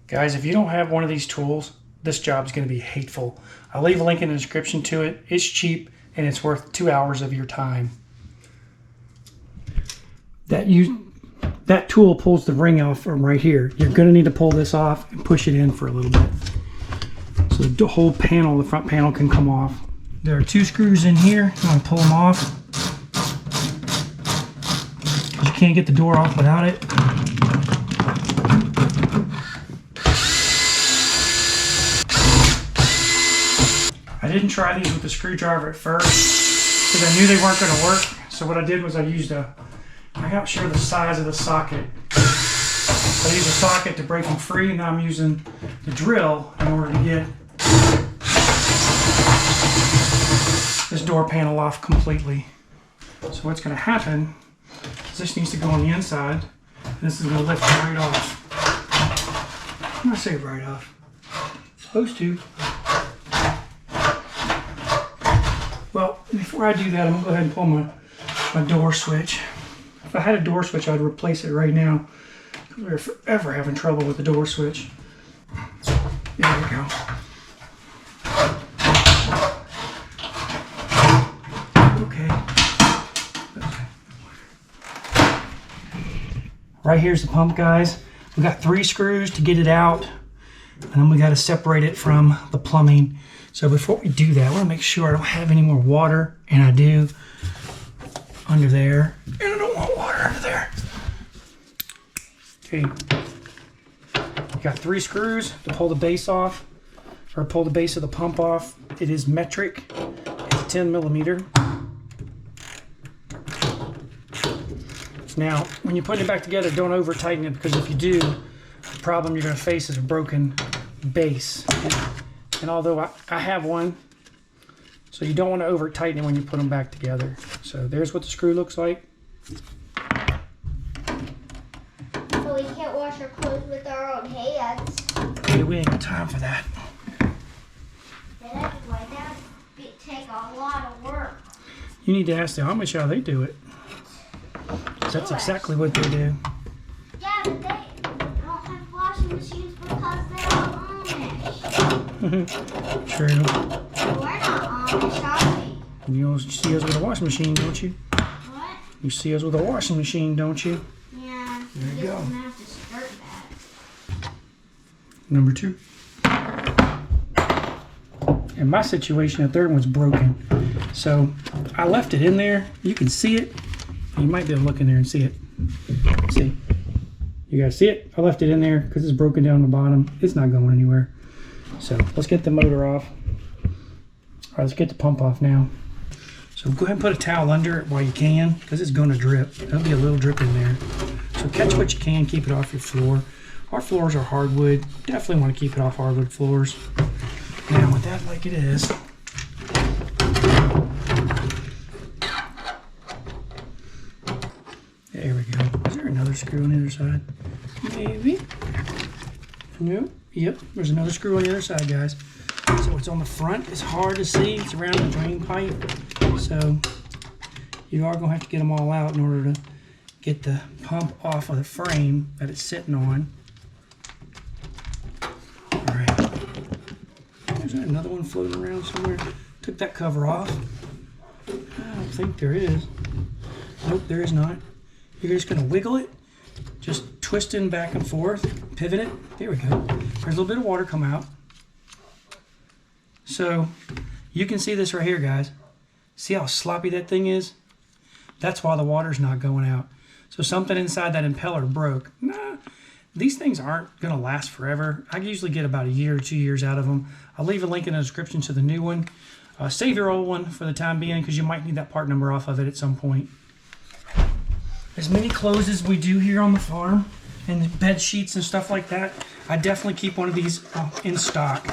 Guys, if you don't have one of these tools, this job is going to be hateful. I'll leave a link in the description to it. It's cheap and it's worth 2 hours of your time. That tool pulls the ring off from right here. You're going to need to pull this off and push it in for a little bit, so the whole panel, the front panel, can come off. There are 2 screws in here. You want to pull them off. You can't get the door off without it. I didn't try these with the screwdriver at first because I knew they weren't going to work. So what I did was I got sure the size of the socket. I used a socket to break them free, and now I'm using the drill in order to get this door panel off completely. So what's going to happen is this needs to go on the inside, and this is going to lift right off. I'm going to say right off. It's supposed to. Well, before I do that, I'm going to go ahead and pull my door switch. If I had a door switch, I'd replace it right now. We're forever having trouble with the door switch. There we go. Okay. Right here's the pump, guys. We got 3 screws to get it out, and then we got to separate it from the plumbing. So before we do that, I want to make sure I don't have any more water, and I do under there, and I don't want water under there. Okay, you got 3 screws to pull the base off, or pull the base of the pump off. It is metric. It's 10 millimeter. Now, when you put it back together, don't over tighten it, because if you do, the problem you're going to face is a broken base. And although I have one, so you don't want to over tighten it when you put them back together. So there's what the screw looks like. But we can't wash our clothes with our own hands. Yeah, we ain't got time for that. That would take a lot of work. You need to ask the Amish how they do it. That's exactly what they do. Yeah, but they don't have washing machines because they're Amish. True. We're not Amish, are we? You see us with a washing machine, don't you? What? You see us with a washing machine, don't you? Yeah. There you go. I'm gonna have to skirt that. Number 2. In my situation, the third one's broken. So I left it in there. You can see it. You might be able to look in there and see it. See? You guys see it? I left it in there because it's broken down the bottom. It's not going anywhere. So let's get the motor off. All right, let's get the pump off now. So go ahead and put a towel under it while you can, because it's going to drip. There'll be a little drip in there. So catch what you can, keep it off your floor. Our floors are hardwood. Definitely want to keep it off hardwood floors. Now with that like it is, there we go. Is there another screw on the other side? Maybe. No. Yep, there's another screw on the other side, guys. So what's on the front is hard to see. It's around the drain pipe. So you are going to have to get them all out in order to get the pump off of the frame that it's sitting on. All right. There's another one floating around somewhere. Took that cover off. I don't think there is. Nope, there is not. You're just going to wiggle it. Just twisting back and forth, pivot it. There we go. There's a little bit of water come out. So you can see this right here, guys. See how sloppy that thing is? That's why the water's not going out. So something inside that impeller broke. Nah, these things aren't going to last forever. I usually get about a year or 2 years out of them. I'll leave a link in the description to the new one. Save your old one for the time being, because you might need that part number off of it at some point. As many clothes as we do here on the farm, and bed sheets and stuff like that, I definitely keep one of these in stock.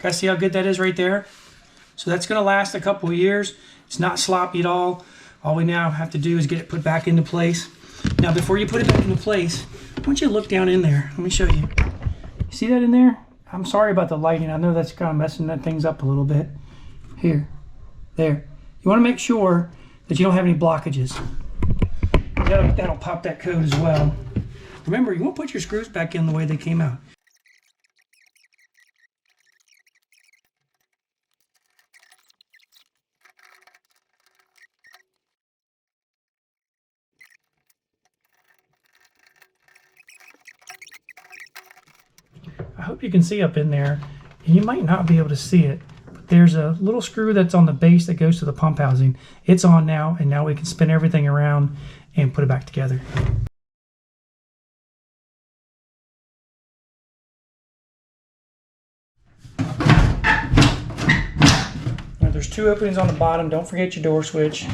Guys, see how good that is right there? So that's going to last a couple of years. It's not sloppy at all. All we now have to do is get it put back into place. Now, before you put it back into place, why don't you look down in there? Let me show you. You see that in there? I'm sorry about the lighting. I know that's kind of messing that things up a little bit. Here. There. You want to make sure that you don't have any blockages. That'll pop that code as well. Remember, you won't put your screws back in the way they came out. I hope you can see up in there, and you might not be able to see it, but there's a little screw that's on the base that goes to the pump housing. It's on now, and now we can spin everything around and put it back together. Now, there's 2 openings on the bottom. Don't forget your door switch.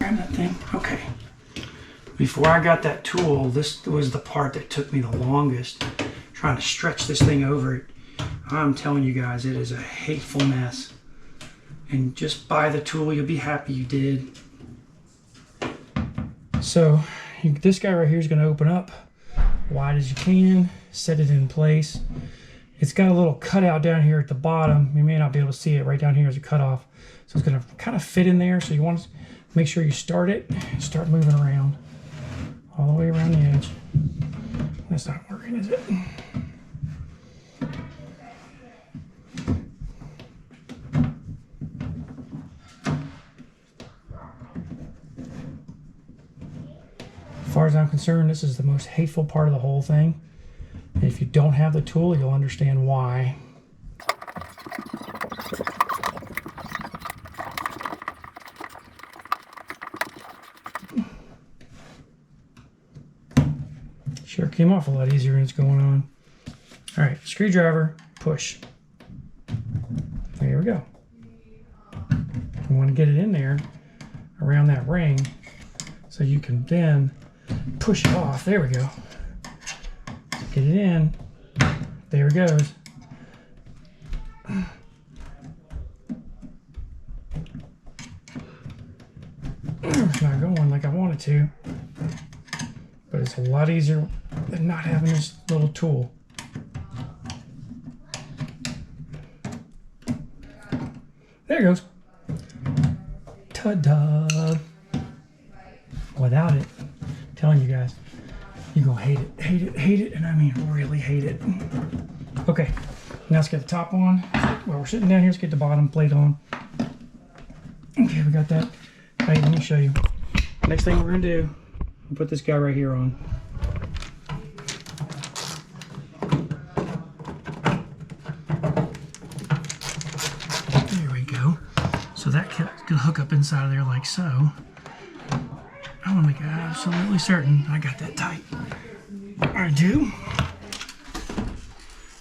That thing. Okay. Before I got that tool, this was the part that took me the longest, trying to stretch this thing over it. I'm telling you guys, it is a hateful mess. And just buy the tool, you'll be happy you did. So this guy right here is going to open up wide as you can, set it in place. It's got a little cutout down here at the bottom. You may not be able to see it. Right down here is a cutoff. So it's going to kind of fit in there. So you want to make sure you start it, start moving around all the way around the edge. That's not working, is it? As far as I'm concerned, this is the most hateful part of the whole thing. And if you don't have the tool, you'll understand why. Sure came off a lot easier than it's going on. All right, screwdriver, push. There we go. You want to get it in there around that ring so you can then push it off. There we go. Get it in. There it goes. It's not going like I want it to, but it's a lot easier than not having this little tool. There it goes. Ta-da! Without it, I'm telling you guys, you're gonna hate it, hate it, hate it, and I mean really hate it. Okay, now let's get the top on. While we're sitting down here, let's get the bottom plate on. Okay, we got that. Hey, let me show you. Next thing we're gonna do, we'll put this guy right here on. There we go. So that can hook up inside of there like so. I want to make absolutely certain I got that tight. I do.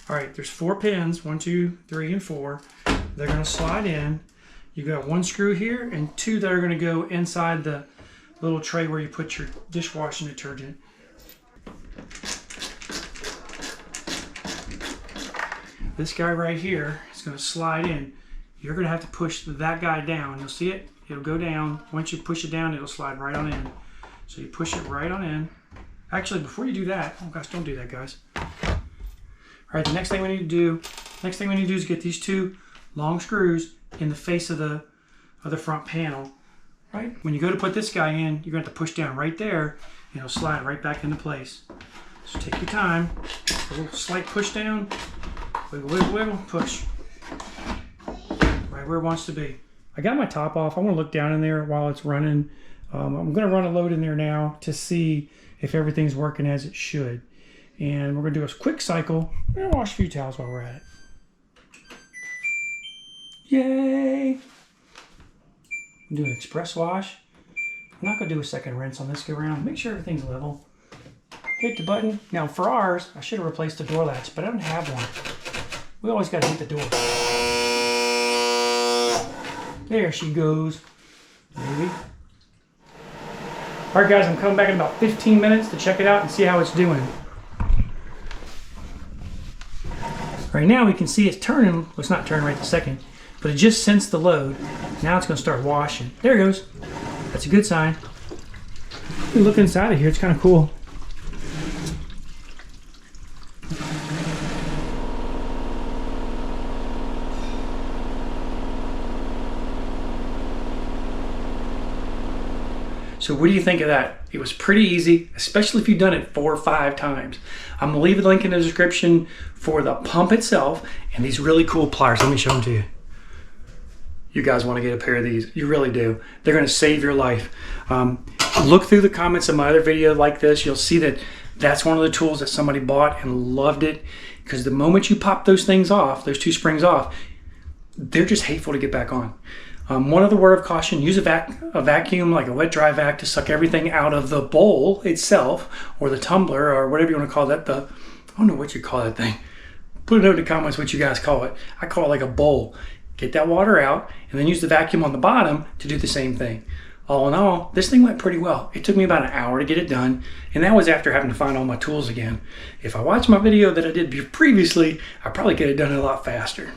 All right, there's 4 pins, 1, 2, 3, and 4. They're going to slide in. You got 1 screw here and 2 that are going to go inside the little tray where you put your dishwashing detergent. This guy right here is going to slide in. You're going to have to push that guy down. You'll see it. It'll go down. Once you push it down, it'll slide right on in. So you push it right on in. Actually, before you do that, oh gosh, don't do that, guys. All right, the next thing we need to do is get these 2 long screws in the face of the front panel. Right? When you go to put this guy in, you're going to have to push down right there, and it'll slide right back into place. So take your time. A little slight push down. Wiggle, wiggle, wiggle, push. Right where it wants to be. I got my top off. I want to look down in there while it's running. I'm going to run a load in there now to see if everything's working as it should. And we're going to do a quick cycle. We're going to wash a few towels while we're at it. Yay! Do an express wash. I'm not going to do a second rinse on this go around. Make sure everything's level. Hit the button. Now for ours, I should have replaced the door latch, but I don't have one. We always got to hit the door. There she goes. Maybe. Alright guys, I'm coming back in about 15 minutes to check it out and see how it's doing. Right now we can see it's turning. Well, it's not turning right this second, but it just sensed the load. Now it's going to start washing. There it goes. That's a good sign. You look inside of here, it's kind of cool. So what do you think of that? It was pretty easy, especially if you've done it 4 or 5 times. I'm gonna leave a link in the description for the pump itself and these really cool pliers. Let me show them to you. You guys want to get a pair of these. You really do. They're going to save your life. Look through the comments of my other video like this. You'll see that that's one of the tools that somebody bought and loved it, because the moment you pop those things off, those 2 springs off, they're just hateful to get back on. One other word of caution: use a vacuum, like a wet dry vac, to suck everything out of the bowl itself, or the tumbler, or whatever you want to call that. I don't know what you call that thing. Put it in the comments what you guys call it. I call it like a bowl. Get that water out, and then use the vacuum on the bottom to do the same thing. All in all, this thing went pretty well. It took me about an hour to get it done, and that was after having to find all my tools again. If I watched my video that I did previously, I probably could have done it a lot faster.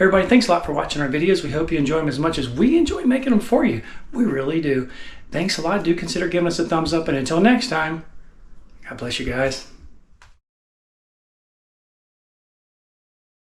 Everybody, thanks a lot for watching our videos. We hope you enjoy them as much as we enjoy making them for you. We really do. Thanks a lot. Do consider giving us a thumbs up, and until next time, God bless you guys.